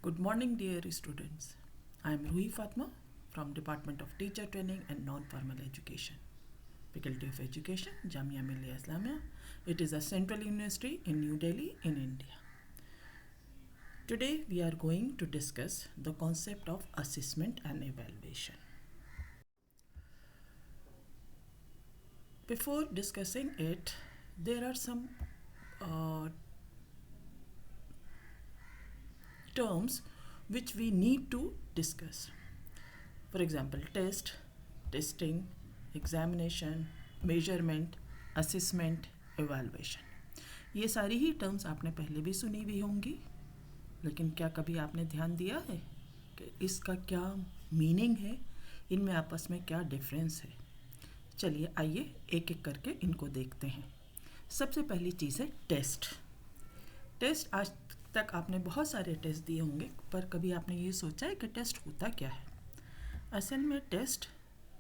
Good morning, dear students. I am Ruhi Fatma from Department of Teacher Training and Non-Formal Education, Faculty of Education, Jamia Millia Islamia. It is a central university in New Delhi, in India. Today, we are going to discuss the concept of assessment and evaluation. Before discussing it, there are some terms which we need to discuss. For example, test, testing, examination, measurement, assessment, evaluation. ये सारी ही terms आपने पहले भी सुनी हुई होंगी, लेकिन क्या कभी आपने ध्यान दिया है कि इसका क्या मीनिंग है, इनमें आपस में क्या डिफरेंस है? चलिए आइए एक एक करके इनको देखते हैं। सबसे पहली चीज़ है टेस्ट। टेस्ट आज तक आपने बहुत सारे टेस्ट दिए होंगे, पर कभी आपने ये सोचा है कि टेस्ट होता क्या है? असल में test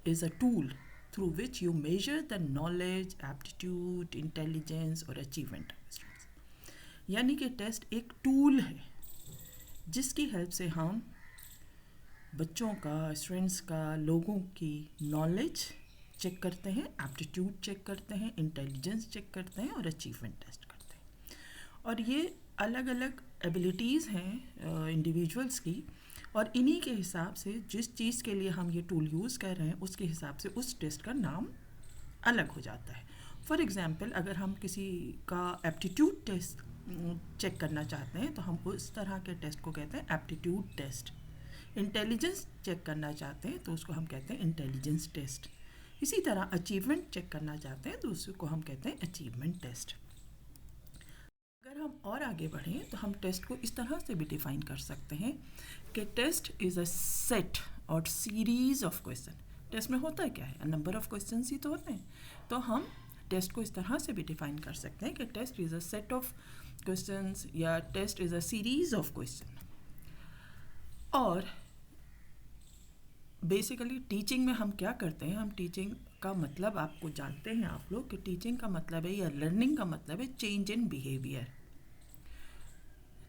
is a tool through which you measure the knowledge, aptitude, intelligence और achievement of students. यानी कि टेस्ट एक टूल है जिसकी हेल्प से हम बच्चों का, स्टूडेंट्स का, लोगों की नॉलेज चेक करते हैं, एप्टीट्यूड चेक करते हैं, इंटेलिजेंस चेक करते हैं और अचीवमेंट टेस्ट करते हैं। और ये अलग अलग एबिलिटीज़ हैं इंडिविजुअल्स की, और इन्हीं के हिसाब से जिस चीज़ के लिए हम ये टूल यूज़ कर रहे हैं उसके हिसाब से उस टेस्ट का नाम अलग हो जाता है। फॉर एग्ज़ाम्पल, अगर हम किसी का एप्टीट्यूड टेस्ट चेक करना चाहते हैं तो हम उस तरह के टेस्ट को कहते हैं एप्टीट्यूड टेस्ट। इंटेलिजेंस चेक करना चाहते हैं तो उसको हम कहते हैं इंटेलिजेंस टेस्ट। इसी तरह अचीवमेंट चेक करना चाहते हैं तो उसको हम कहते हैं अचीवमेंट टेस्ट। अगर हम और आगे बढ़ें तो हम टेस्ट को इस तरह से भी डिफ़ाइन कर सकते हैं कि टेस्ट इज़ अ सेट और सीरीज़ ऑफ क्वेश्चन। टेस्ट में होता है क्या है? नंबर ऑफ क्वेश्चन ही तो होते हैं। तो हम टेस्ट को इस तरह से भी डिफ़ाइन कर सकते हैं कि test is a set of questions या test is a series of question. और बेसिकली टीचिंग में हम क्या करते हैं, हम टीचिंग का मतलब आपको जानते हैं आप लोग कि टीचिंग का मतलब है या लर्निंग का मतलब है चेंज इन बिहेवियर।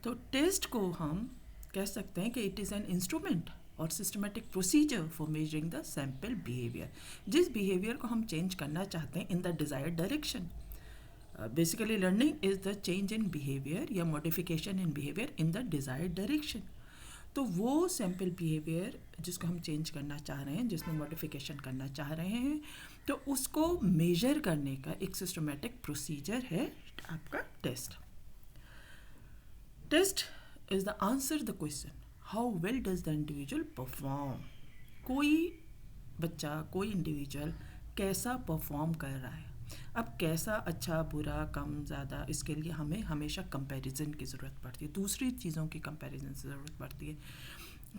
तो टेस्ट को हम कह सकते हैं कि इट इज़ एन इंस्ट्रूमेंट और systematic procedure for measuring the sample behaviour. जिस बिहेवियर को हम चेंज करना चाहते हैं in the desired direction. Basically learning is the change in behaviour या modification in behaviour in the desired direction. तो वो सैम्पल बिहेवियर जिसको हम चेंज करना चाह रहे हैं, जिसमें मॉडिफिकेशन करना चाह रहे हैं, तो उसको मेजर करने का एक सिस्टमेटिक प्रोसीजर है आपका test. Test is the answer the question how well does the individual perform. कोई बच्चा, कोई इंडिविजुअल कैसा परफॉर्म कर रहा है। अब कैसा, अच्छा, बुरा, कम, ज़्यादा, इसके लिए हमें हमेशा कंपैरिजन की ज़रूरत पड़ती है, दूसरी चीज़ों की कंपैरिजन की ज़रूरत पड़ती है।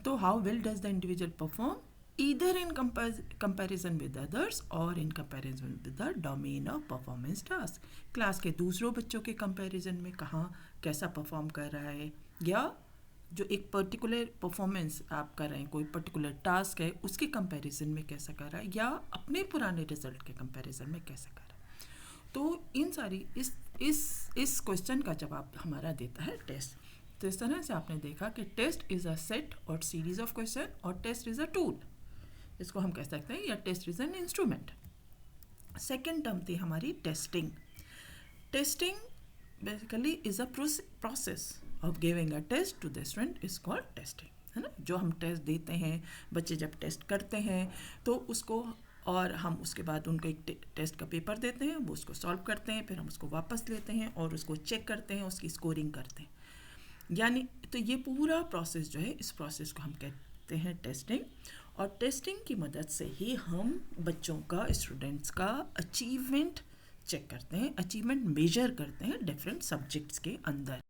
तो how well does the individual perform either in comparison with others और in comparison with the domain of performance task. Class के दूसरों बच्चों के कंपैरिजन में कहाँ कैसा परफॉर्म कर रहा है, या जो एक पर्टिकुलर परफॉर्मेंस आप कर रहे हैं, कोई पर्टिकुलर टास्क है उसके कंपैरिजन में कैसा कर रहा है, या अपने पुराने रिजल्ट के कंपैरिजन में कैसा कर रहा है। तो इन सारी इस क्वेश्चन का जवाब हमारा देता है टेस्ट। तो इस तरह से आपने देखा कि टेस्ट इज़ अ सेट और सीरीज ऑफ क्वेश्चन और टेस्ट इज़ अ टूल, इसको हम कह सकते हैं, या test is an instrument. Second term थी हमारी testing. Testing basically is a process of giving a test to the student is called testing, है ना। जो हम टेस्ट देते हैं, बच्चे जब टेस्ट करते हैं तो उसको, और हम उसके बाद उनको एक टेस्ट का पेपर देते हैं, वो उसको सॉल्व करते हैं, फिर हम उसको वापस लेते हैं और उसको चेक करते हैं, उसकी स्कोरिंग करते हैं। यानी तो ये पूरा प्रोसेस जो है, इस प्रोसेस को हम कहते हैं टेस्टिंग। और टेस्टिंग की मदद से ही हम बच्चों का, स्टूडेंट्स का अचीवमेंट चेक करते हैं, अचीवमेंट मेजर करते हैं डिफरेंट सब्जेक्ट्स के अंदर।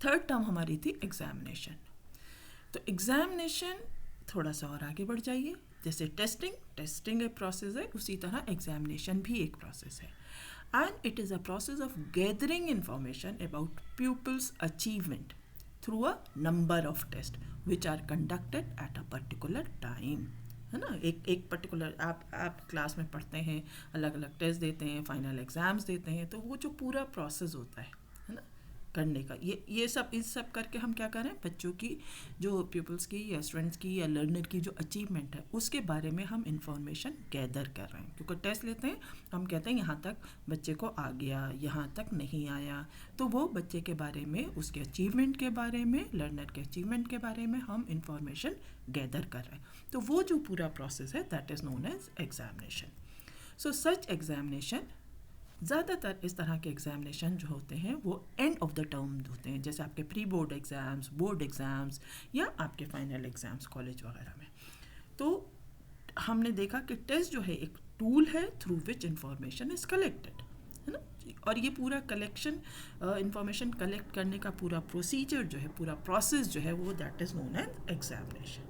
थर्ड टर्म हमारी थी एग्जामिनेशन। तो एग्जामिनेशन थोड़ा सा और आगे बढ़ जाइए। जैसे टेस्टिंग एक प्रोसेस है, उसी तरह एग्जामिनेशन भी एक प्रोसेस है। And it is a process of gathering information about pupils' achievement through a number of tests which are conducted at a particular time, है ना। एक पर्टिकुलर आप क्लास में पढ़ते हैं, अलग अलग टेस्ट देते हैं, फाइनल एग्ज़ाम्स देते हैं, तो वो जो पूरा प्रोसेस होता है ना, करने का, ये सब इस सब करके हम क्या कर रहे हैं, बच्चों की जो पीपल्स की या स्टूडेंट्स की या लर्नर की जो अचीवमेंट है उसके बारे में हम इंफॉर्मेशन गैदर कर रहे हैं। क्योंकि टेस्ट लेते हैं, हम कहते हैं यहाँ तक बच्चे को आ गया, यहाँ तक नहीं आया, तो वो बच्चे के बारे में, उसके अचीवमेंट के बारे में, लर्नर के अचीवमेंट के बारे में हम इंफॉर्मेशन गैदर कर रहे हैं। तो वो जो पूरा प्रोसेस है that is known as examination. So such examination, ज़्यादातर इस तरह के एग्जामिनेशन जो होते हैं वो एंड ऑफ द टर्म होते हैं, जैसे आपके pre board exams, board exams या आपके फाइनल एग्ज़ाम्स कॉलेज वगैरह में। तो हमने देखा कि टेस्ट जो है एक टूल है through which information is collected, है ना। और ये पूरा कलेक्शन, इंफॉर्मेशन कलेक्ट करने का पूरा प्रोसीजर जो है, पूरा प्रोसेस जो है वो that is known as examination.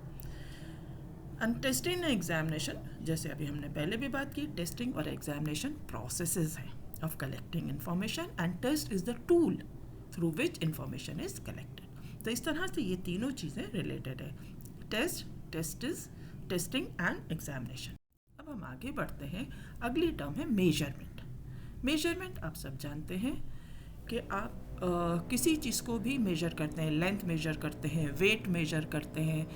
And testing examination, जैसे अभी हमने पहले भी बात की, टेस्टिंग और एग्जामिनेशन प्रोसेसेस हैं of collecting information and test is the tool through which information is collected. तो इस तरह से ये तीनों चीज़ें रिलेटेड है, टेस्ट, टेस्टिंग एंड एग्जामिनेशन। अब हम आगे बढ़ते हैं, अगली टर्म है मेजरमेंट। मेजरमेंट आप सब जानते हैं कि आप किसी चीज़ को भी मेजर करते हैं, लेंथ मेजर करते हैं, वेट मेजर करते हैं,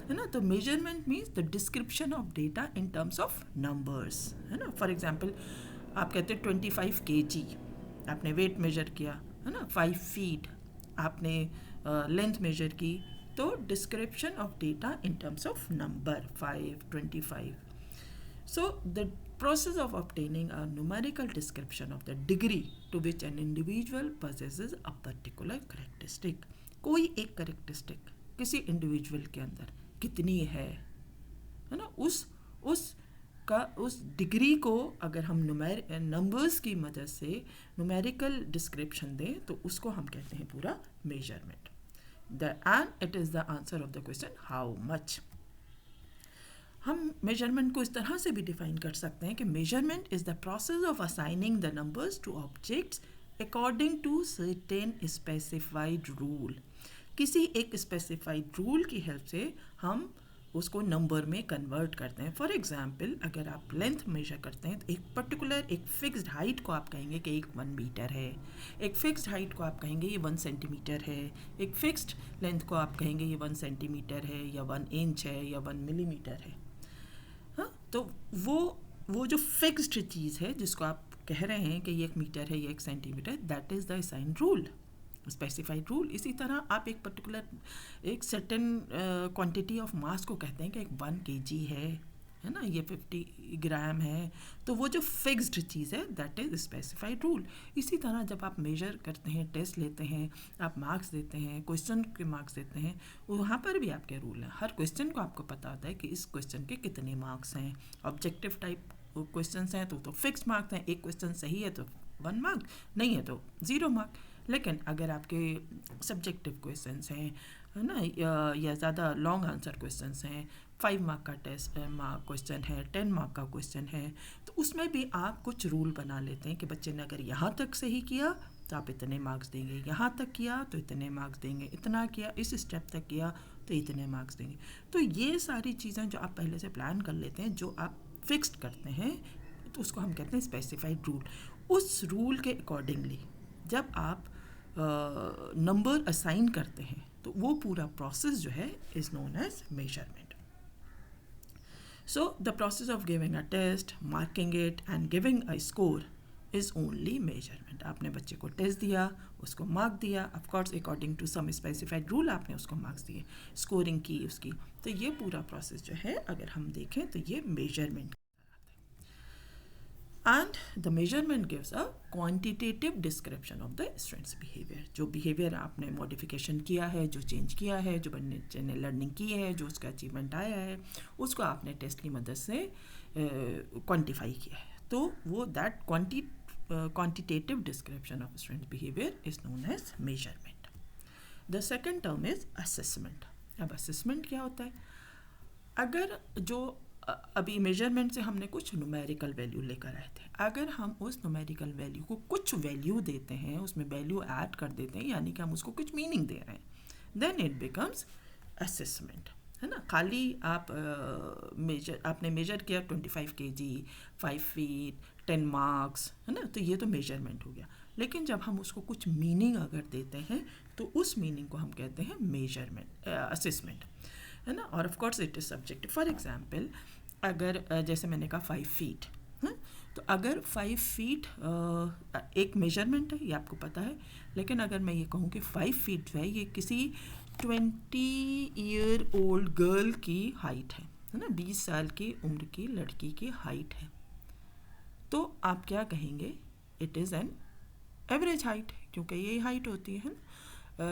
है ना। तो measurement means the description of data in terms of numbers, है ना। फॉर एग्जांपल आप कहते हैं 25 kg आपने वेट मेजर किया, है ना, 5 फीट आपने लेंथ मेजर की, तो description of data in terms of number 5, 25. So the process of obtaining a numerical description of the degree to which an individual possesses a particular characteristic, कोई एक characteristic किसी individual के अंदर कितनी है ना, उस डिग्री को अगर हम नंबर्स की मदद से न्यूमेरिकल डिस्क्रिप्शन दें तो उसको हम कहते हैं पूरा measurement. And it is the answer of the question how much. हम मेजरमेंट को इस तरह से भी डिफाइन कर सकते हैं कि measurement is the process of assigning the numbers to objects according to certain specified rule. किसी एक स्पेसिफाइड रूल की हेल्प से हम उसको नंबर में कन्वर्ट करते हैं। फॉर एग्जांपल अगर आप लेंथ मेजर करते हैं तो एक पर्टिकुलर एक फिक्स्ड हाइट को आप कहेंगे कि 1 मीटर है, एक फिक्स्ड हाइट को आप कहेंगे ये 1 सेंटीमीटर है, एक फिक्स्ड लेंथ को आप कहेंगे ये 1 सेंटीमीटर है या 1 इंच है या 1 मिलीमीटर है। हाँ, तो वो जो फिक्स्ड चीज़ है जिसको आप कह रहे हैं कि ये 1 मीटर है, ये 1 centimetre, that is the assign rule, specified rule. इसी तरह आप एक पर्टिकुलर एक सर्टेन क्वांटिटी ऑफ मास को कहते हैं कि एक 1 kg है ना, ये 50 ग्राम है, तो वो जो फिक्स्ड चीज़ है दैट इज़ स्पेसिफाइड रूल। इसी तरह जब आप मेजर करते हैं, टेस्ट लेते हैं, आप मार्क्स देते हैं, क्वेश्चन के मार्क्स देते हैं, वहाँ पर भी आपके रूल हैं। हर क्वेश्चन को आपको पता होता है कि इस क्वेश्चन के कितने मार्क्स हैं। ऑब्जेक्टिव टाइप क्वेश्चन हैं तो फिक्स्ड मार्क्स हैं, एक क्वेश्चन सही है तो 1 मार्क, नहीं है तो 0 मार्क। लेकिन अगर आपके सब्जेक्टिव क्वेश्चंस हैं, है ना, या ज़्यादा लॉन्ग आंसर क्वेश्चंस हैं, 5 मार्क का टेस्ट मार्क क्वेश्चन है, 10 मार्क का क्वेश्चन है, तो उसमें भी आप कुछ रूल बना लेते हैं कि बच्चे ने अगर यहाँ तक सही किया तो आप इतने मार्क्स देंगे, यहाँ तक किया तो इतने मार्क्स देंगे, इतना किया, इस स्टेप तक किया तो इतने मार्क्स देंगे। तो ये सारी चीज़ें जो आप पहले से प्लान कर लेते हैं, जो आप फिक्स्ड करते हैं, तो उसको हम कहते हैं स्पेसिफाइड रूल। उस रूल के अकॉर्डिंगली जब आप नंबर असाइन करते हैं तो वो पूरा प्रोसेस जो है is known as measurement. So the process of giving a test, marking it and giving a score is only measurement. आपने बच्चे को टेस्ट दिया, उसको मार्क दिया, of course according to some specified rule आपने उसको मार्क्स दिए, स्कोरिंग की उसकी, तो ये पूरा प्रोसेस जो है अगर हम देखें तो ये measurement. And the measurement gives a quantitative description of the student's behavior। जो behavior आपने modification किया है, जो change किया है, जो बच्चे ने learning की है, जो उसका achievement आया है, उसको आपने टेस्ट की मदद से quantify किया है। तो वो that quantitative description of student's behavior is known as measurement। The second term is assessment। अब assessment क्या होता है? अगर जो अभी मेजरमेंट से हमने कुछ न्यूमेरिकल वैल्यू लेकर आए थे, अगर हम उस न्यूमेरिकल वैल्यू को कुछ वैल्यू देते हैं, उसमें वैल्यू ऐड कर देते हैं, यानी कि हम उसको कुछ मीनिंग दे रहे हैं, देन इट बिकम्स असेसमेंट, है ना। खाली आप आपने मेजर किया 25 kg, 5 फीट, 10 मार्क्स, है ना, तो ये तो मेजरमेंट हो गया। लेकिन जब हम उसको कुछ मीनिंग अगर देते हैं तो उस मीनिंग को हम कहते हैं मेजरमेंट असेसमेंट, है ना। और of course it is subjective. For example अगर जैसे मैंने कहा 5 फीट, तो अगर 5 फीट एक मेजरमेंट है, ये आपको पता है, लेकिन अगर मैं ये कहूँ कि 5 फीट जो है ये किसी 20-year-old गर्ल की हाइट है ना, 20 साल की उम्र की लड़की की हाइट है, तो आप क्या कहेंगे? It is an average height, क्योंकि ये हाइट होती है ना,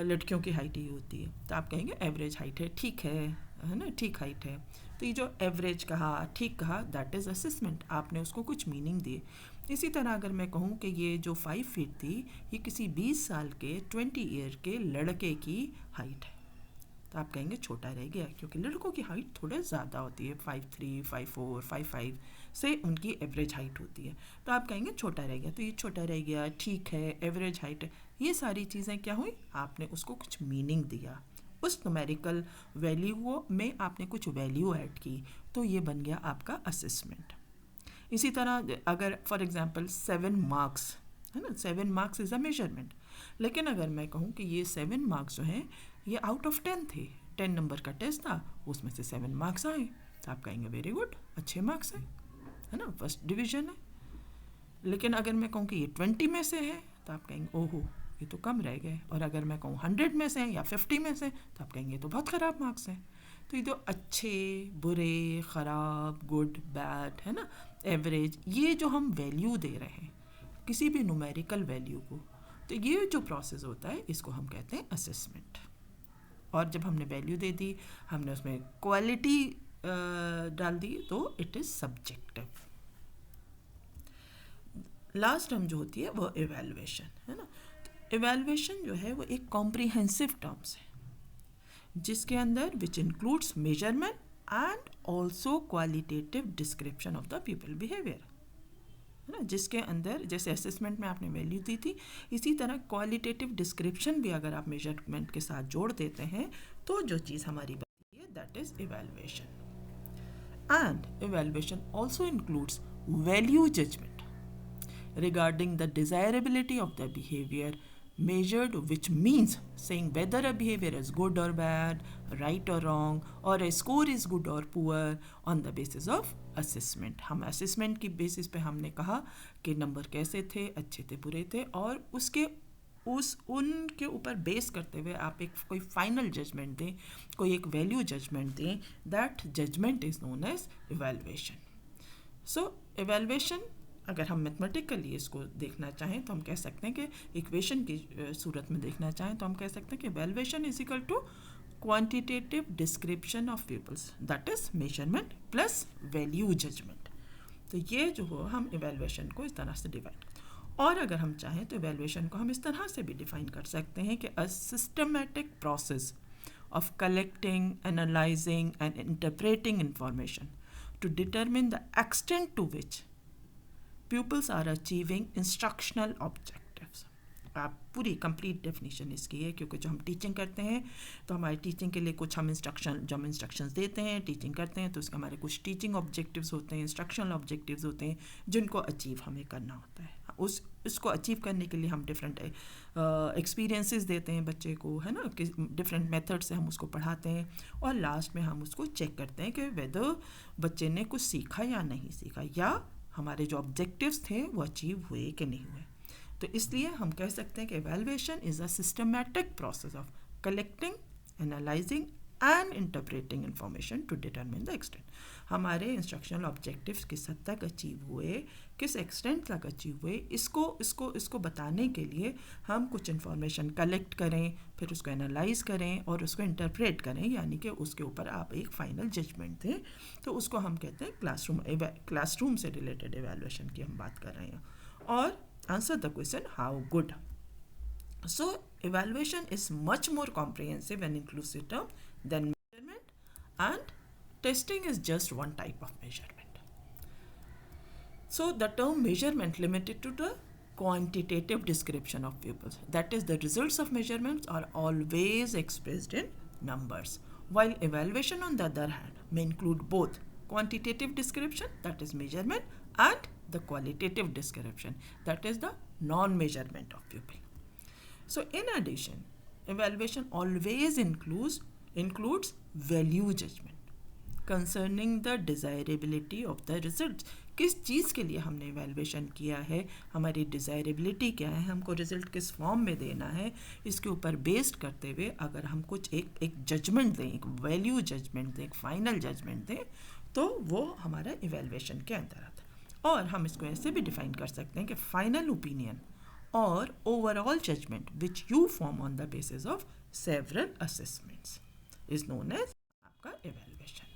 लड़कियों की हाइट ही होती है, तो आप कहेंगे एवरेज हाइट है, ठीक है ना, ठीक हाइट है। तो ये जो एवरेज कहा, ठीक कहा, दैट इज़ असेसमेंट, आपने उसको कुछ मीनिंग दिए। इसी तरह अगर मैं कहूँ कि ये जो 5 फीट थी ये किसी 20 साल के 20 ईयर के लड़के की हाइट है, तो आप कहेंगे छोटा रह गया, क्योंकि लड़कों की हाइट थोड़े ज़्यादा होती है, 5'3", 5'4", 5'5" से उनकी एवरेज हाइट होती है, तो आप कहेंगे छोटा रह गया। तो ये छोटा रह गया, ठीक है, एवरेज हाइट है, ये सारी चीज़ें क्या हुई? आपने उसको कुछ मीनिंग दिया, उस न्यूमेरिकल वैल्यू में आपने कुछ वैल्यू ऐड की, तो ये बन गया आपका असेसमेंट। इसी तरह अगर फॉर एग्जांपल 7 मार्क्स है ना, 7 मार्क्स इज़ अ मेजरमेंट, लेकिन अगर मैं कहूँ कि ये 7 मार्क्स जो हैं ये आउट ऑफ 10 थे, 10 नंबर का टेस्ट था, उसमें से 7 मार्क्स आए, तो आप कहेंगे वेरी गुड, अच्छे मार्क्स हैं, है ना, फर्स्ट डिवीज़न है। लेकिन अगर मैं कहूँ कि ये 20 में से है, तो आप कहेंगे ओहो ये तो कम रह गए। और अगर मैं कहूँ 100 में से या 50 में से, तो आप कहेंगे तो बहुत ख़राब मार्क्स हैं। तो ये तो अच्छे, बुरे, ख़राब, गुड, बैड, है ना, एवरेज, ये जो हम वैल्यू दे रहे हैं किसी भी न्यूमेरिकल वैल्यू को, तो ये जो प्रोसेस होता है इसको हम कहते हैं असेसमेंट। और जब हमने वैल्यू दे दी, हमने उसमें क्वालिटी डाल दी, तो it is subjective. Last term जो होती है वो इवैल्यूएशन, है ना। इवैल्यूएशन जो है वो एक कॉम्प्रिहेंसिव टर्म्स है, जिसके अंदर which includes measurement and also qualitative description of the people behaviour, है ना। जिसके अंदर जैसे असेसमेंट में आपने वैल्यू दी थी, इसी तरह क्वालिटेटिव डिस्क्रिप्शन भी अगर आप मेजरमेंट के साथ जोड़ देते हैं तो जो चीज़ हमारी बनती है that is evaluation. And evaluation also includes value judgement regarding the desirability of the behavior measured, which means saying whether a behavior is good or bad, right or wrong, or a score is good or poor on the basis of assessment. हम assessment की basis पे हमने कहा कि number कैसे थे, अच्छे थे, बुरे थे, और उसके उनके ऊपर बेस करते हुए आप एक कोई फाइनल जजमेंट दें, कोई एक वैल्यू जजमेंट दें, that judgement is known as evaluation. So evaluation अगर हम मैथमेटिकली इसको देखना चाहें तो हम कह सकते हैं कि इक्वेशन की सूरत में देखना चाहें तो हम कह सकते हैं कि evaluation is equal to quantitative description of pupils, that is measurement plus value judgement. तो ये जो हो हम इवैल्यूएशन को इस तरह से डिफाइन, और अगर हम चाहें तो इवैल्यूएशन को हम इस तरह से भी डिफाइन कर सकते हैं कि a systematic process of collecting, analysing and interpreting information to determine the extent to which pupils are achieving instructional objectives। आप पूरी कंप्लीट डेफिनेशन इसकी है, क्योंकि जो हम टीचिंग करते हैं तो हमारी टीचिंग के लिए कुछ हम इंस्ट्रक्शंस देते हैं, टीचिंग करते हैं, तो उसके हमारे कुछ टीचिंग ऑब्जेक्टिव्स होते हैं, इंस्ट्रक्शनल ऑब्जेक्टिव्स होते हैं, जिनको अचीव हमें करना होता है। उसको अचीव करने के लिए हम डिफरेंट एक्सपीरियंसेस देते हैं बच्चे को, है ना, कि डिफरेंट मेथड से हम उसको पढ़ाते हैं, और लास्ट में हम उसको चेक करते हैं कि वेदर बच्चे ने कुछ सीखा या नहीं सीखा, या हमारे जो ऑब्जेक्टिव्स थे वो अचीव हुए कि नहीं हुए। तो इसलिए हम कह सकते हैं कि evaluation is a systematic process of collecting, analysing and interpreting information to determine the extent. हमारे इंस्ट्रक्शनल ऑब्जेक्टिव्स किस हद तक अचीव हुए, किस एक्सटेंट तक अचीव हुए, इसको बताने के लिए हम कुछ इंफॉर्मेशन कलेक्ट करें, फिर उसको एनालाइज करें और उसको इंटरप्रेट करें, यानी कि उसके ऊपर आप एक फाइनल जजमेंट दें, तो उसको हम कहते हैं क्लासरूम से रिलेटेड इवैल्यूएशन की हम बात कर रहे हैं। और answer the question how good. So evaluation is much more comprehensive and inclusive term than measurement, and testing is just one type of measurement. So the term measurement limited to the quantitative description of pupils, that is the results of measurements are always expressed in numbers, while evaluation on the other hand may include both quantitative description, that is measurement, and the qualitative description, that is the non-measurement of pupil. So in addition, evaluation always includes value judgment concerning the desirability of the results. किस चीज़ के लिए हमने evaluation किया है, हमारी desirability क्या है, हमको result किस form में देना है, इसके ऊपर based करते हुए अगर हम कुछ एक judgment दें, एक value judgment दें, एक final judgment दें, तो वो हमारा evaluation के अंदर आता है. और हम इसको ऐसे भी define कर सकते हैं कि final opinion or overall judgment which you form on the basis of several assessments is known as आपका evaluation.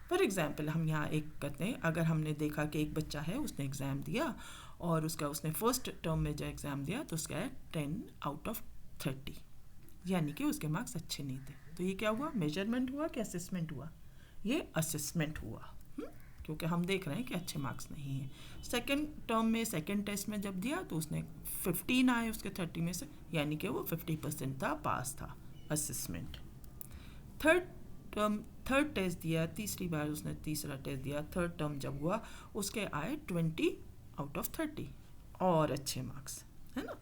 फॉर एग्ज़ाम्पल हम यहाँ एक कहते हैं, अगर हमने देखा कि एक बच्चा है उसने एग्ज़ाम दिया और उसने फर्स्ट टर्म में जो एग्ज़ाम दिया तो उसका है 10/30, यानी कि उसके मार्क्स अच्छे नहीं थे. तो ये क्या हुआ, मेजरमेंट हुआ कि असेसमेंट हुआ? ये असेसमेंट हुआ, क्योंकि हम देख रहे हैं कि अच्छे मार्क्स नहीं हैं. सेकेंड टर्म में सेकेंड टेस्ट में जब दिया तो उसने 15 आए उसके 30 में से, यानी कि वो 50% था, पास था, असेसमेंट. थर्ड टेस्ट दिया, तीसरी बार उसने तीसरा टेस्ट दिया, थर्ड टर्म जब हुआ उसके आए 20/30 और अच्छे मार्क्स, है ना.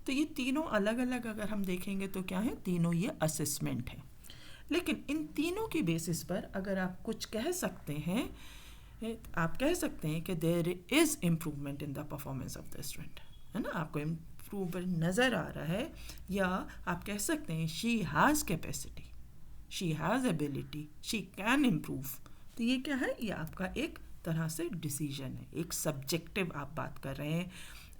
तो ये तीनों अलग अलग अगर हम देखेंगे तो क्या है, तीनों ये असेसमेंट है. लेकिन इन तीनों की बेसिस पर अगर आप कुछ कह सकते हैं, आप कह सकते हैं कि there is improvement in the performance of the student, है ना, आपको इम्प्रूवमेंट नज़र आ रहा है, या आप कह सकते हैं she has capacity, she has ability, she can improve. तो ये क्या है, ये आपका एक तरह से डिसीजन है, एक सब्जेक्टिव आप बात कर रहे हैं,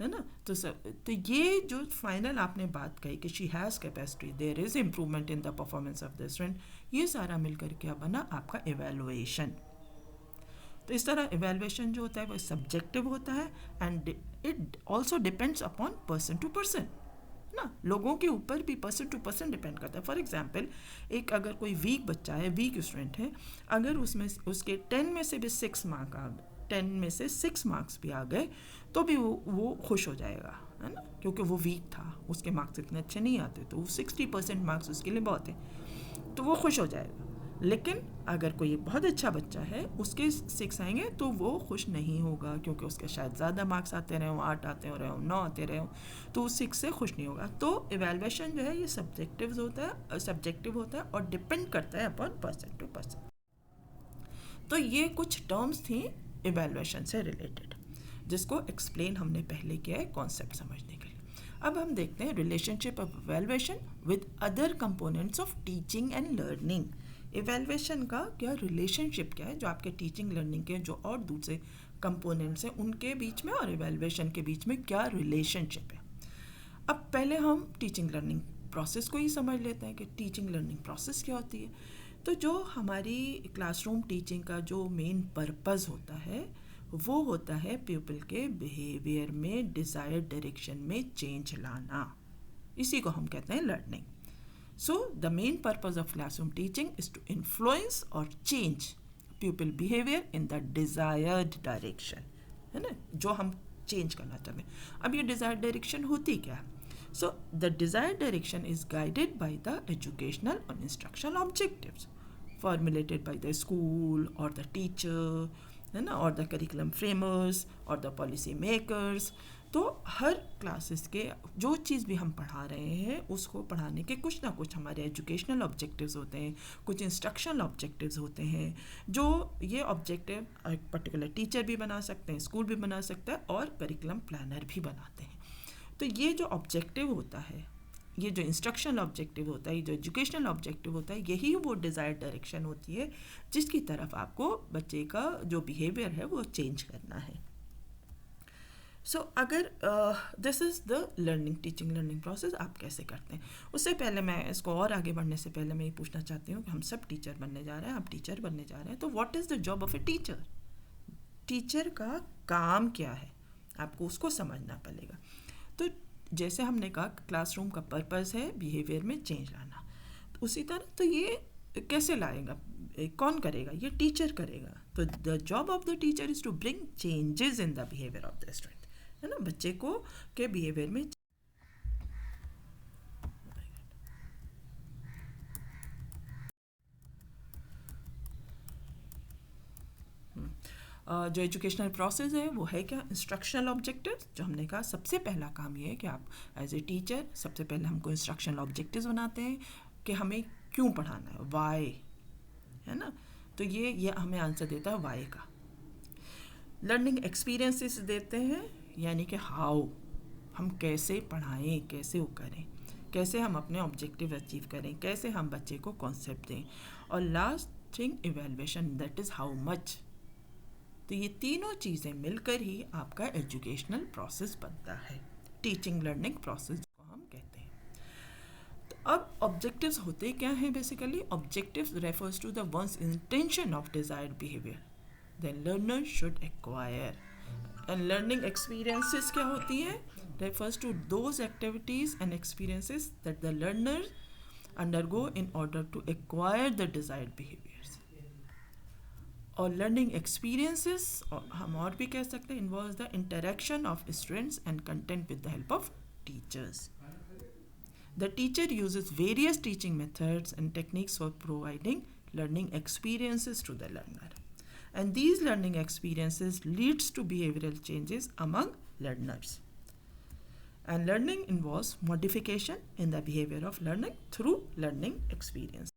है ना. तो ये जो फाइनल आपने बात कही कि she has capacity, there is improvement in the performance of the student, ये सारा मिलकर क्या बना, आपका एवेलुएशन. तो इस तरह एवेलुएशन जो होता है वो सब्जेक्टिव होता है and it also depends upon person to person ना, लोगों के ऊपर भी पर्सन टू पर्सन डिपेंड करता है. फॉर एग्जांपल, एक अगर कोई वीक बच्चा है, वीक स्टूडेंट है, अगर उसमें उसके 10 में से भी 6 मार्क आ गए, 10 में से 6 मार्क्स भी आ गए तो भी वो खुश हो जाएगा, है ना, क्योंकि वो वीक था, उसके मार्क्स इतने अच्छे नहीं आते, तो 60% मार्क्स उसके लिए बहुत है, तो वो खुश हो जाएगा. लेकिन अगर कोई बहुत अच्छा बच्चा है, उसके 6 आएंगे तो वो खुश नहीं होगा, क्योंकि उसके शायद ज़्यादा मार्क्स आते रहे, 8 आते रहे, 9 आते रहे, तो वो 6 से खुश नहीं होगा. तो इवेलुएशन जो है ये सब्जेक्टिव होता है और डिपेंड करता है अपॉन पर्सन टू पर्सन. तो ये कुछ टर्म्स थी इवेलुएशन से रिलेटेड, जिसको एक्सप्लेन हमने पहले किया है कॉन्सेप्ट समझने के लिए. अब हम देखते हैं relationship of evaluation with other components of teaching and learning. Evaluation का क्या रिलेशनशिप क्या है, जो आपके टीचिंग लर्निंग के जो और दूसरे कंपोनेंट्स हैं उनके बीच में और इवेलुएशन के बीच में क्या रिलेशनशिप है. अब पहले हम टीचिंग लर्निंग प्रोसेस को ही समझ लेते हैं कि टीचिंग लर्निंग प्रोसेस क्या होती है. तो जो हमारी क्लासरूम टीचिंग का जो मेन पर्पस होता है वो होता है पीपल के बिहेवियर में डिज़ायर्ड डायरेक्शन में चेंज लाना, इसी को हम कहते हैं learning. So the main purpose of classroom teaching is to influence or change pupil behavior in the desired direction, है ना, जो हम चेंज करना चाहते हैं. अब ये desired direction होती क्या है? So the desired direction is guided by the educational and instructional objectives formulated by the school or the teacher, है ना, और द करिकुलम फ्रेमर्स और द पॉलिसी मेकर्स. तो हर क्लासेस के जो चीज़ भी हम पढ़ा रहे हैं उसको पढ़ाने के कुछ ना कुछ हमारे एजुकेशनल ऑब्जेक्टिव्स होते हैं, कुछ इंस्ट्रक्शनल ऑब्जेक्टिव्स होते हैं. जो ये ऑब्जेक्टिव एक पर्टिकुलर टीचर भी बना सकते हैं, स्कूल भी बना सकता है और करिकुलम प्लानर भी बनाते हैं. तो ये जो ऑब्जेक्टिव होता है, ये जो इंस्ट्रक्शनल ऑब्जेक्टिव होता है, ये जो एजुकेशनल ऑब्जेक्टिव होता है, यही वो डिज़ायर्ड डायरेक्शन होती है जिसकी तरफ आपको बच्चे का जो बिहेवियर है वो चेंज करना है. सो अगर this is the learning teaching learning process आप कैसे करते हैं. उससे पहले मैं इसको और आगे बढ़ने से पहले मैं ये पूछना चाहती हूँ कि हम सब टीचर बनने जा रहे हैं, आप टीचर बनने जा रहे हैं, तो what is the job of a teacher. Teacher का काम क्या है, आपको उसको समझना पड़ेगा. तो जैसे हमने कहा क्लासरूम का पर्पस है बिहेवियर में चेंज लाना, तो उसी तरह तो ये कैसे लाएगा, कौन करेगा, ये टीचर करेगा. तो the job of the teacher is to bring changes in the behaviour of the student, है ना, बच्चे को के बिहेवियर में. जो एजुकेशनल प्रोसेस है वो है क्या, इंस्ट्रक्शनल ऑब्जेक्टिव्स। जो हमने कहा सबसे पहला काम ये है कि आप एज ए टीचर सबसे पहले हमको इंस्ट्रक्शनल ऑब्जेक्टिव्स बनाते हैं कि हमें क्यों पढ़ाना है, वाई, है ना। तो ये हमें आंसर देता है वाई का। लर्निंग एक्सपीरियंसेस देते हैं, यानी कि हाउ, हम कैसे पढ़ाएं, कैसे वो करें, कैसे हम अपने ऑब्जेक्टिव अचीव करें, कैसे हम बच्चे को कॉन्सेप्ट दें। और last thing evaluation, that is how much. तो ये तीनों चीज़ें मिलकर ही आपका एजुकेशनल प्रोसेस बनता है, टीचिंग लर्निंग प्रोसेस को हम कहते हैं। तो अब ऑब्जेक्टिव्स होते क्या हैं basically? Objectives refers to the one's intention of desired behaviour then learner should acquire. And learning experiences क्या होती हैं? Refers to those activities and experiences that the learner undergo in order to acquire the desired behaviors. और learning experiences हम और भी कह सकते हैं involve the interaction of students and content with the help of teachers. The teacher uses various teaching methods and techniques for providing learning experiences to the learner. And these learning experiences leads to behavioral changes among learners. And learning involves modification in the behavior of learning through learning experience.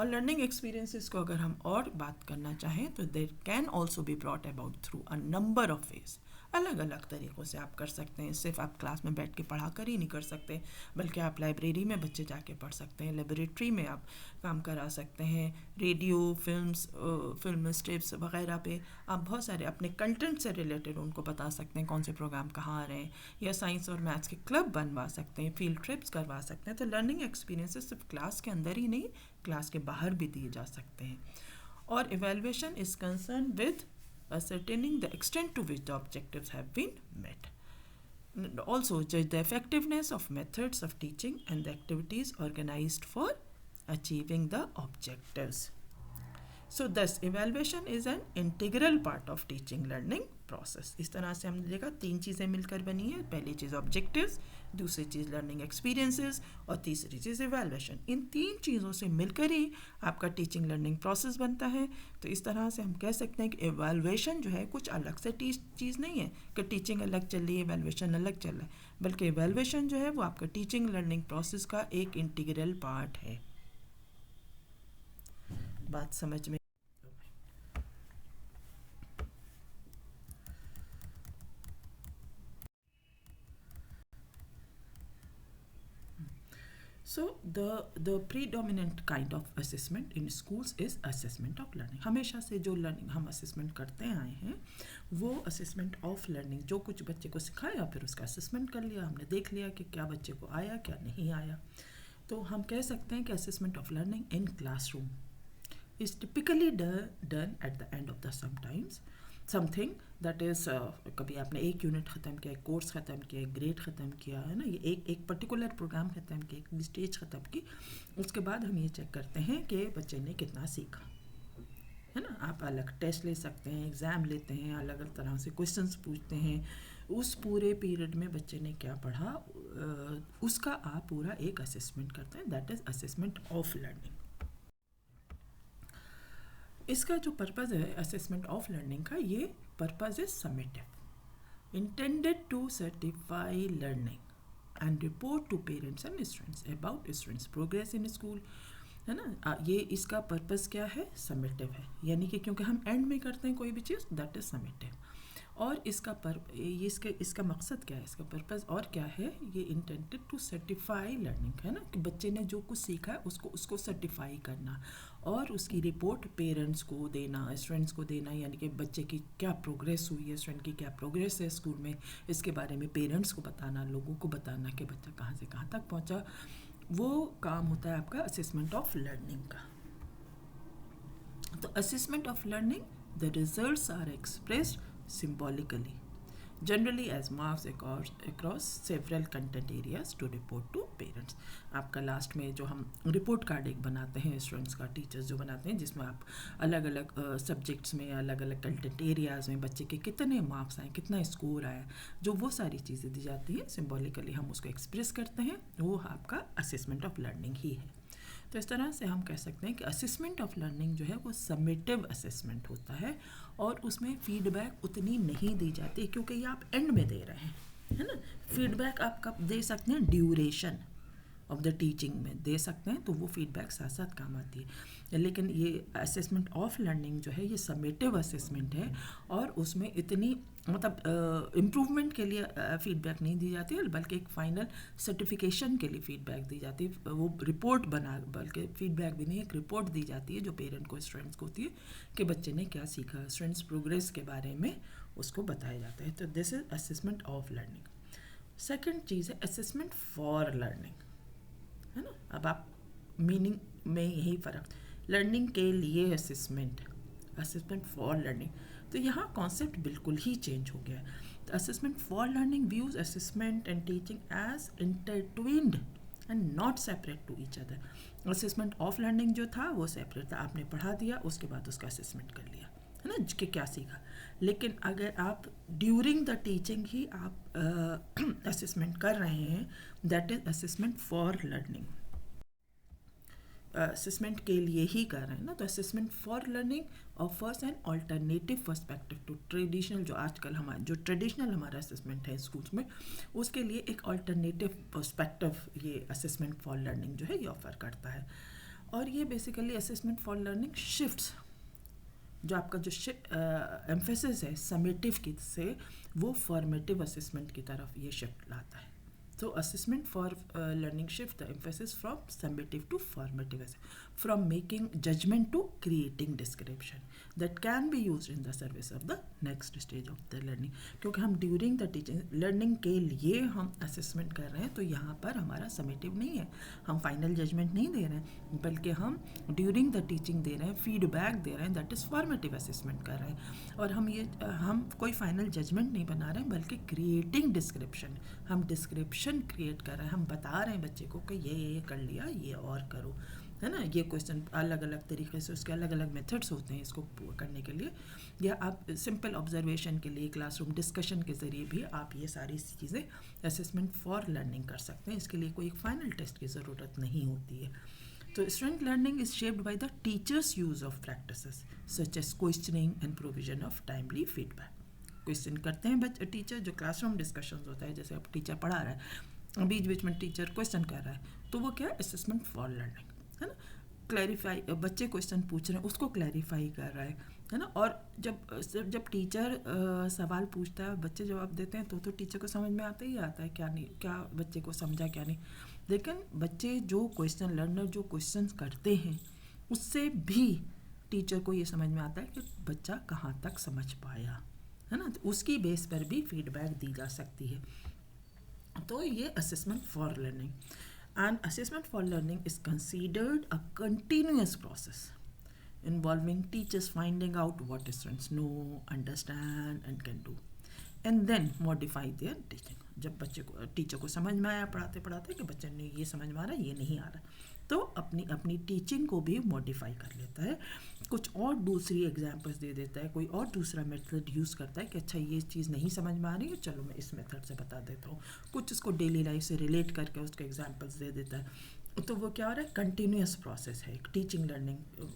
और learning experiences को अगर हम और बात करना चाहें तो there can also be brought about through a number of ways. अलग अलग तरीक़ों से आप कर सकते हैं. सिर्फ आप क्लास में बैठ के पढ़ा कर ही नहीं कर सकते, बल्कि आप लाइब्रेरी में बच्चे जाके पढ़ सकते हैं, लेबोरेटरी में आप काम करा सकते हैं, रेडियो, फिल्म स्ट्रिप्स वगैरह पे आप बहुत सारे अपने कंटेंट से रिलेटेड उनको बता सकते हैं कौन से प्रोग्राम कहाँ आ रहे हैं, या साइंस और मैथ्स के क्लब बनवा सकते हैं, फील्ड ट्रिप्स करवा सकते हैं. तो लर्निंग एक्सपीरियंसेस सिर्फ क्लास के अंदर ही नहीं, क्लास के बाहर भी दिए जा सकते हैं. और evaluation is concern with ascertaining the extent to which the objectives have been met. And also judge the effectiveness of methods of teaching and the activities organized for achieving the objectives. So thus evaluation is an integral part of teaching learning process. इस तरह से हमने देखा तीन चीज़ें मिलकर बनी है. पहली चीज़ ऑब्जेक्टिव्स, दूसरी चीज़ लर्निंग एक्सपीरियंसेस और तीसरी चीज़ इवैल्यूएशन. इन तीन चीज़ों से मिलकर ही आपका टीचिंग लर्निंग प्रोसेस बनता है. तो इस तरह से हम कह सकते हैं कि इवैल्यूएशन जो है कुछ अलग से चीज़ नहीं है कि टीचिंग अलग चल रही है, इवैल्यूएशन अलग चल रहा है, बल्कि इवैल्यूएशन जो है वो आपका टीचिंग लर्निंग प्रोसेस का एक इंटीग्रल पार्ट है. बात समझ में? So the predominant kind of assessment in schools is assessment of learning. हमेशा से जो लर्निंग हम असेसमेंट करते आए हैं वो असेसमेंट ऑफ लर्निंग, जो कुछ बच्चे को सिखाया फिर उसका असेसमेंट कर लिया, हमने देख लिया कि क्या बच्चे को आया क्या नहीं आया. तो हम कह सकते हैं कि assessment of learning in classroom is typically done at the end of the something that is कभी आपने एक यूनिट ख़त्म किया, एक कोर्स ख़त्म किया, एक ग्रेड ख़त्म किया, है ना, ये एक पर्टिकुलर प्रोग्राम ख़त्म किया, एक स्टेज ख़त्म की. उसके बाद हम ये चेक करते हैं कि बच्चे ने कितना सीखा, है ना. आप अलग टेस्ट ले सकते हैं, एग्ज़ाम लेते हैं, अलग अलग तरह से क्वेश्चंस पूछते हैं. उस पूरे पीरियड में बच्चे ने क्या पढ़ा उसका आप पूरा एक असेसमेंट करते हैं. That is assessment of learning. इसका जो पर्पज़ है असेसमेंट ऑफ लर्निंग का, ये purpose is summative, intended to certify learning and report to parents and students about students progress in school, है ना. ये इसका पर्पज़ क्या है? समेटिव है, यानी कि क्योंकि हम एंड में करते हैं कोई भी चीज़, दैट इज़ समेटिव. और इसका मकसद क्या है, इसका पर्पज़ और क्या है? ये इंटेंडेड टू सर्टिफाई लर्निंग, है ना, कि बच्चे ने जो कुछ सीखा है उसको सर्टिफाई करना और उसकी रिपोर्ट पेरेंट्स को देना, स्टूडेंट्स को देना, यानी कि बच्चे की क्या प्रोग्रेस हुई है, स्टूडेंट की क्या प्रोग्रेस है स्कूल में, इसके बारे में पेरेंट्स को बताना, लोगों को बताना कि बच्चा कहाँ से कहाँ तक पहुँचा. वो काम होता है आपका असेसमेंट ऑफ लर्निंग का. तो assessment of learning, the results are expressed symbolically, generally as marks across several content areas to report to parents. आपका लास्ट में जो हम रिपोर्ट कार्ड एक बनाते हैं स्टूडेंट्स का, टीचर्स जो बनाते हैं, जिसमें आप अलग अलग सब्जेक्ट्स में, अलग अलग कंटेंट एरियाज़ में बच्चे के कितने मार्क्स आए, कितना स्कोर आया, जो वो सारी चीज़ें दी जाती हैं सिम्बॉलिकली, हम उसको एक्सप्रेस करते हैं, वो आपका असेसमेंट ऑफ लर्निंग ही है. तो इस तरह से हम कह सकते हैं कि असेसमेंट ऑफ लर्निंग जो है वो समेटिव असेसमेंट होता है और उसमें फीडबैक उतनी नहीं दी जाती क्योंकि ये आप एंड में दे रहे हैं, है ना। फीडबैक आप कब दे सकते हैं, ड्यूरेशन ऑफ द टीचिंग में दे सकते हैं, तो वो फीडबैक साथ साथ काम आती है। लेकिन ये असेसमेंट ऑफ लर्निंग जो है ये समेटिव असेसमेंट है और उसमें इतनी मतलब इम्प्रूवमेंट के लिए फीडबैक नहीं दी जाती है, बल्कि एक फाइनल सर्टिफिकेशन के लिए फीडबैक दी जाती है। वो रिपोर्ट बना, बल्कि फीडबैक भी नहीं, एक रिपोर्ट दी जाती है जो पेरेंट को, स्टूडेंट्स को होती है कि बच्चे ने क्या सीखा, स्टूडेंट्स प्रोग्रेस के बारे में उसको बताया जाता है। तो this is assessment of learning. Second चीज़ है असेसमेंट फॉर लर्निंग, है ना। अब आप मीनिंग में यही फ़र्क, लर्निंग के लिए असेसमेंट, असेसमेंट फॉर लर्निंग, तो यहाँ कॉन्सेप्ट बिल्कुल ही चेंज हो गया है। तो assessment for learning views assessment and teaching as intertwined and not separate to each other. Assessment of learning जो था वो सेपरेट था, आपने पढ़ा दिया उसके बाद उसका असेसमेंट कर लिया, है ना, कि क्या सीखा। लेकिन अगर आप ड्यूरिंग द टीचिंग ही आप असेसमेंट कर रहे हैं, that is assessment for learning. Assessment के लिए ही कर रहे हैं ना, तो assessment for learning offers an alternative perspective to traditional, जो आजकल हमारा जो ट्रेडिशनल हमारा असेसमेंट है स्कूल्स में, उसके लिए एक ऑल्टरनेटिव पर्सपेक्टिव ये असेसमेंट फॉर लर्निंग जो है ये ऑफर करता है। और ये basically assessment for learning shifts, जो आपका जो एम्फेसिस है समेटिव की से वो फॉर्मेटिव असेसमेंट की तरफ ये शिफ्ट लाता है। So assessment for learning shift the emphasis from summative to formative, from making judgment to creating description that can be used in the service of the next stage of the learning। क्योंकि हम during the teaching learning के लिए हम assessment कर रहे हैं, तो यहाँ पर हमारा summative नहीं है, हम final judgment नहीं दे रहे हैं, बल्कि हम during the teaching दे रहे हैं, feedback दे रहे हैं, that is formative assessment कर रहे हैं। और हम कोई final judgment नहीं बना रहे हैं, बल्कि creating description, हम description क्रिएट कर रहे हैं, हम बता रहे हैं बच्चे को कि ये कर लिया, ये और करो, है ना। ये क्वेश्चन अलग अलग तरीके से, उसके अलग अलग मेथड्स होते हैं इसको करने के लिए, या आप सिंपल ऑब्जर्वेशन के लिए क्लासरूम डिस्कशन के ज़रिए भी आप ये सारी चीज़ें असेसमेंट फॉर लर्निंग कर सकते हैं। इसके लिए कोई एक फाइनल टेस्ट की ज़रूरत नहीं होती है। तो student learning is shaped by the teachers use of practices such as questioning and provision of timely feedback. Question करते हैं बच्चे, टीचर, जो क्लासरूम डिस्कशन होता है, जैसे अब टीचर पढ़ा रहा है, बीच बीच में टीचर क्वेश्चन कर रहा है, तो वो क्या है, असेसमेंट फॉर लर्निंग, है ना। क्लैरिफाई, बच्चे क्वेश्चन पूछ रहे हैं उसको क्लैरिफाई कर रहा है ना। और जब टीचर सवाल पूछता है, बच्चे जवाब देते हैं, तो टीचर को समझ में आता ही आता है क्या नहीं, क्या बच्चे को समझा क्या नहीं। लेकिन बच्चे जो क्वेश्चन, लर्नर जो क्वेश्चन करते हैं, उससे भी टीचर को ये समझ में आता है कि बच्चा कहाँ तक समझ पाया, है ना। तो उसकी बेस पर भी फीडबैक दी जा सकती है। तो ये assessment for learning, and assessment for learning is considered a continuous process involving teachers finding out what students know, understand and can do, and then modify their teaching. जब बच्चे को, टीचर को समझ में आया पढ़ाते पढ़ाते कि बच्चे ने ये समझ में आ रहा है, ये नहीं आ रहा, तो अपनी टीचिंग को भी मॉडिफाई कर लेता है, कुछ और दूसरी एग्जांपल्स दे देता है, कोई और दूसरा मेथड यूज़ करता है कि अच्छा ये चीज़ नहीं समझ में आ रही है, चलो मैं इस मेथड से बता देता हूँ, कुछ उसको डेली लाइफ से रिलेट करके उसके एग्जांपल्स दे देता है। तो वो क्या हो रहा है, कंटिन्यूस प्रोसेस है, एक टीचिंग लर्निंग।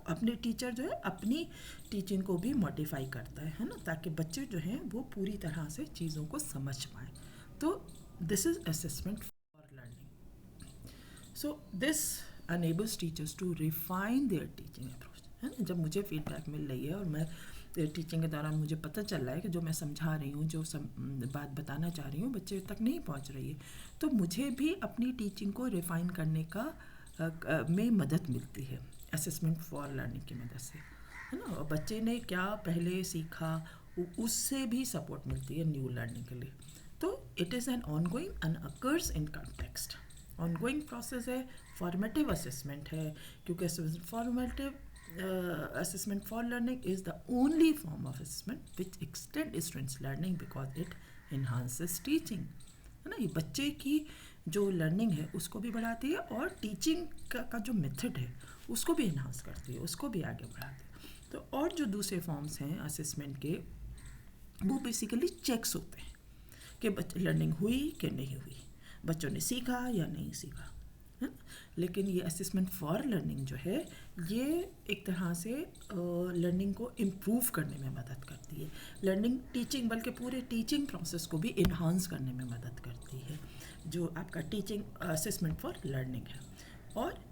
अपने टीचर जो है अपनी टीचिंग को भी मॉडिफाई करता है ना, ताकि बच्चे जो हैं वो पूरी तरह से चीज़ों को समझ पाएँ। तो this is assessment for learning. So this enables teachers to refine their teaching approach, है ना। जब मुझे फीडबैक मिल रही है और मैं टीचिंग के दौरान मुझे पता चल रहा है कि जो मैं समझा रही हूँ, जो बात बताना चाह रही हूँ, बच्चे तक नहीं पहुँच रही है, तो मुझे भी अपनी टीचिंग को रिफ़ाइन करने का में मदद मिलती है असेसमेंट फॉर लर्निंग की मदद से, है ना। और बच्चे ने क्या पहले सीखा उससे भी सपोर्ट मिलती है न्यू लर्निंग के लिए। तो it is an ongoing and occurs in context, ongoing process है, फॉर्मेटिव असेसमेंट है, क्योंकि formative assessment for learning is the only form of assessment which extend students learning because it enhances teaching, है ना। ये बच्चे की जो लर्निंग है उसको भी बढ़ाती है और टीचिंग का जो मेथड है उसको भी इन्हांस करती है, उसको भी आगे बढ़ाती है। तो और जो दूसरे फॉर्म्स हैं असेसमेंट के, वो बेसिकली चेक्स होते हैं कि लर्निंग हुई कि नहीं हुई, बच्चों ने सीखा या नहीं सीखा, है। लेकिन ये असेसमेंट फॉर लर्निंग जो है ये एक तरह से लर्निंग को इम्प्रूव करने में मदद करती है, लर्निंग टीचिंग बल्कि पूरे टीचिंग प्रोसेस को भी इन्हांस करने में मदद करती है, जो आपका टीचिंग असेसमेंट फॉर लर्निंग है। और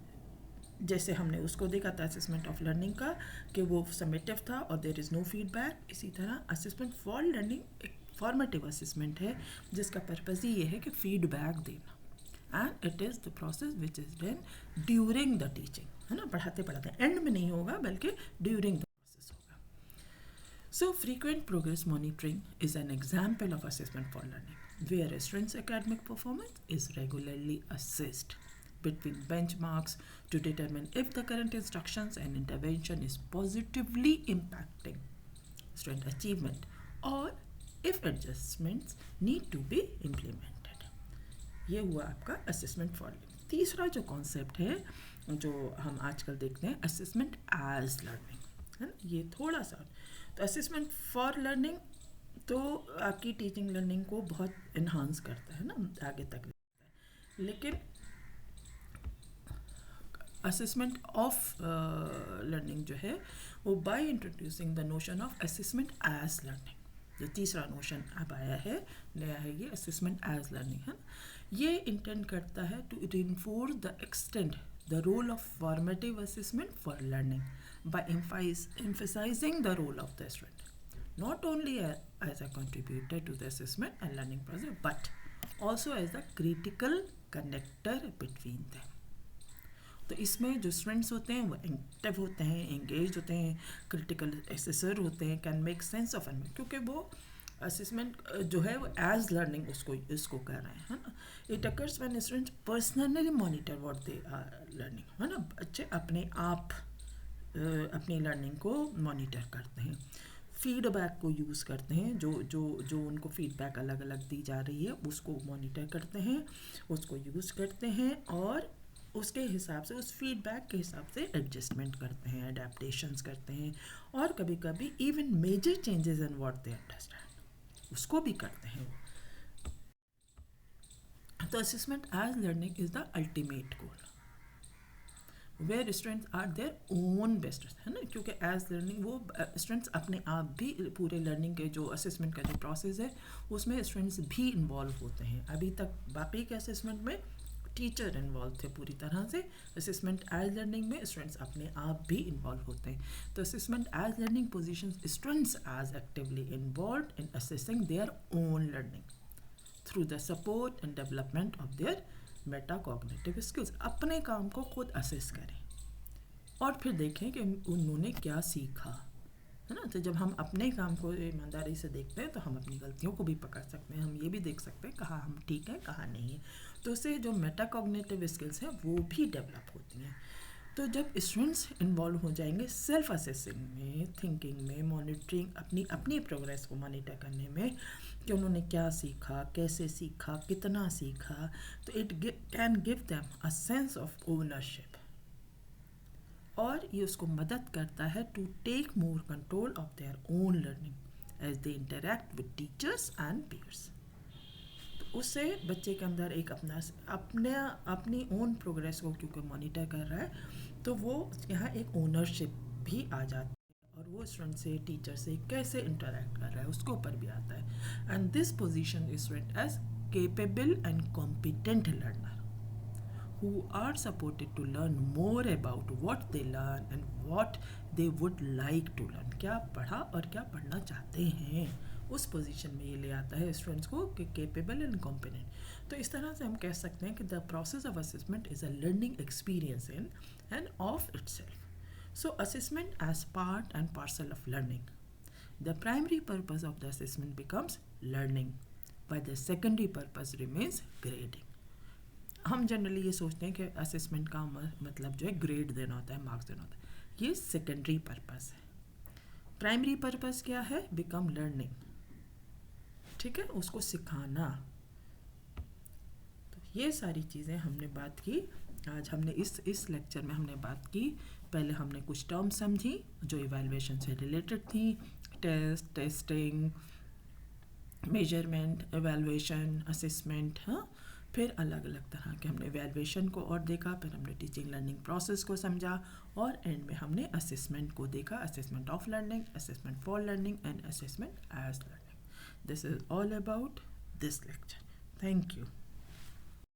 जैसे हमने उसको देखा था असेसमेंट ऑफ लर्निंग का कि वो समेटिव था और देयर इज़ नो फीडबैक, इसी तरह असेसमेंट फॉर लर्निंग एक फॉर्मेटिव असेसमेंट है जिसका पर्पज़ ही ये है कि फीडबैक देना, and it is the process which is done during the teaching, है ना, पढ़ाते पढ़ाते एंड में नहीं होगा बल्कि ड्यूरिंग द प्रोसेस होगा। So frequent progress monitoring is an example of assessment for learning where students academic performance is regularly assessed between benchmarks to determine if the current instructions and intervention is positively impacting student achievement or if adjustments need to be implemented। ये हुआ आपका assessment for learning. तीसरा जो concept है जो हम आजकल देखते हैं असेसमेंट एज लर्निंग, है ना, ये थोड़ा सा तो असेसमेंट फॉर लर्निंग तो आपकी टीचिंग लर्निंग को बहुत इन्हांस करता है ना, आगे तक लेता है, लेकिन असेसमेंट ऑफ लर्निंग जो है वो by introducing the notion of assessment as learning, जो तीसरा नोशन अब आया है नया है ये असेसमेंट एज लर्निंग, है ना, ये इंटेंड करता है to reinforce the extend the role of formative assessment for learning by emphasizing the role of the student not only as a contributor to the assessment and learning process but also as the critical connector between them। तो इसमें जो students होते हैं वो active होते हैं, engage होते हैं, क्रिटिकल एसेसर होते हैं, कैन मेक सेंस ऑफ एनमेंट, क्योंकि वो असेसमेंट जो है वो एज लर्निंग इसको कर रहे हैं, है ना। It occurs when students personally monitor what they are learning, है ना, बच्चे अपने आप अपनी लर्निंग को मॉनिटर करते हैं, फीडबैक को यूज़ करते हैं, जो उनको फीडबैक अलग अलग दी जा रही है उसको मॉनिटर करते हैं, उसको यूज़ करते हैं और उसके हिसाब से उस फीडबैक के हिसाब से एडजस्टमेंट करते हैं, अडेप्टेशंस करते हैं और कभी कभी even major changes in what they understand उसको भी करते हैं। तो assessment as learning is the ultimate goal where students are their own best, है ना, क्योंकि एज लर्निंग वो स्टूडेंट्स अपने आप भी पूरे लर्निंग के जो असेसमेंट का जो प्रोसेस है उसमें स्टूडेंट्स भी इन्वॉल्व होते हैं। अभी तक बाकी के असेसमेंट में टीचर इन्वॉल्व थे पूरी तरह से, असेसमेंट एज लर्निंग में स्टूडेंट्स अपने आप भी इन्वॉल्व होते हैं। तो assessment as learning positions students as actively involved in assessing their own learning through the support and development of their metacognitive skills. अपने काम को खुद असेस करें और फिर देखें कि उन्होंने क्या सीखा, है ना। तो जब हम अपने काम को ईमानदारी से देखते हैं तो हम अपनी गलतियों को भी पकड़ सकते हैं, हम ये भी देख सकते हैं कहाँ हम ठीक हैं कहाँ नहीं है, तो उससे जो मेटाकॉग्निटिव स्किल्स हैं वो भी डेवलप होती हैं। तो जब स्टूडेंट्स इन्वॉल्व हो जाएंगे सेल्फ असेसिंग में, थिंकिंग में, मॉनिटरिंग, अपनी प्रोग्रेस को मॉनिटर करने में कि उन्होंने क्या सीखा, कैसे सीखा, कितना सीखा, तो it can give them a sense of ownership और ये उसको मदद करता है to take more control of their own learning as they interact with teachers and peers. तो उससे बच्चे के अंदर एक अपनी ओन प्रोग्रेस को क्योंकि मॉनिटर कर रहा है तो वो यहाँ एक ओनरशिप भी आ जाती है और वो स्टूडेंट से टीचर से कैसे इंटरेक्ट कर रहा है उसके ऊपर भी आता है। And this position is student as capable and competent learner who are supported to learn more about what they learn and what they would like to learn। क्या पढ़ा और क्या पढ़ना चाहते हैं उस पोजीशन में ये ले आता है स्टूडेंट्स को कि केपेबल एंड कॉम्पिटेंट। तो इस तरह से हम कह सकते हैं कि the process of assessment is a learning experience in and of itself. So assessment as part and parcel of learning, the primary purpose of the assessment becomes learning while the secondary purpose remains grading। हम generally ये सोचते हैं कि assessment का मतलब जो है grade देना होता है, मार्क्स देना होता है, ये सेकेंडरी पर्पस है। प्राइमरी पर्पस क्या है? बिकम लर्निंग, ठीक है, उसको सिखाना। तो ये सारी चीज़ें हमने बात की आज, हमने इस लेक्चर में हमने बात की। पहले हमने कुछ टर्म समझी जो इवैल्यूएशन से रिलेटेड थी, test, testing, measurement, evaluation, assessment. हाँ, फिर अलग अलग तरह के हमने इवैल्यूएशन को और देखा, फिर हमने टीचिंग लर्निंग प्रोसेस को समझा, और एंड में हमने असेसमेंट को देखा, assessment of learning, assessment for learning and assessment as learning. This is all about this lecture. Thank you.